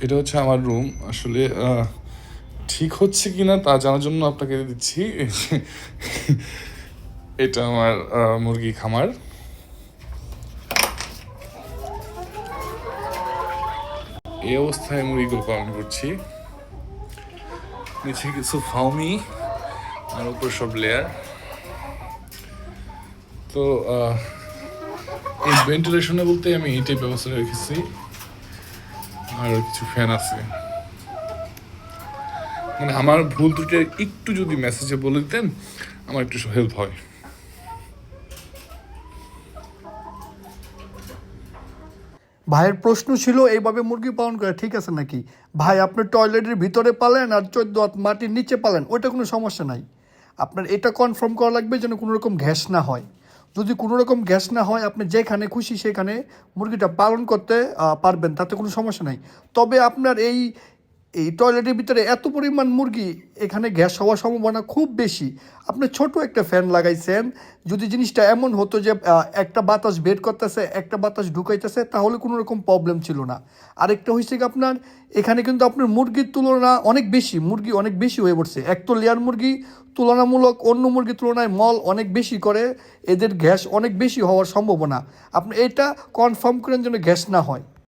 এটা হচ্ছে আমার রুম। আসলে ঠিক হচ্ছে কি না তা জানার জন্য আপনাকে দিচ্ছি। এটা আমার মুরগি খামার। এই অবস্থায় মুরগিগুলো পালন করছি। নিচে কিছু ফাউমি আর উপর সব লেয়ার। তো এই ভেন্টিলেশনে বলতে আমি এইটাই ব্যবস্থা রেখেছি, আর কিছু ফ্যান আছে। মানে আমার ভুল ত্রুটি একটু যদি মেসেজে বলে দিতেন আমার একটু হেল্প হয়। ভাইয়ের প্রশ্ন ছিল এইভাবে মুরগি পালন করে ঠিক আছে নাকি? ভাই আপনার টয়লেটের ভিতরে পালেন আর 14 হাত মাটির নিচে পালেন, ওইটা কোনো সমস্যা নাই। আপনার এটা কনফার্ম করা লাগবে যেন কোনো রকম গ্যাস না হয়। যদি কোনো রকম গ্যাস না হয় আপনি যেখানে খুশি সেখানে মুরগিটা পালন করতে পারবেন, তাতে কোনো সমস্যা নাই। তবে আপনার এই এই টয়লেটের ভিতরে এত পরিমাণ মুরগি, এখানে গ্যাস হওয়ার সম্ভাবনা খুব বেশি। আপনি ছোট একটা ফ্যান লাগাইছেন, যদি জিনিসটা এমন হতো যে একটা বাতাস বের করতেছে একটা বাতাস ঢুকাইতেছে তাহলে কোনো রকম প্রবলেম ছিল না। আরেকটা হয়েছে কি আপনার এখানে কিন্তু আপনার মুরগির তুলনা অনেক বেশি, মুরগি অনেক বেশি হয়ে পড়ছে। এক তো লেয়ার মুরগি তুলনামূলক অন্য মুরগির তুলনায় মল অনেক বেশি করে, এদের গ্যাস অনেক বেশি হওয়ার সম্ভাবনা। আপনি এটা কনফার্ম করেন যেন গ্যাস না হয়।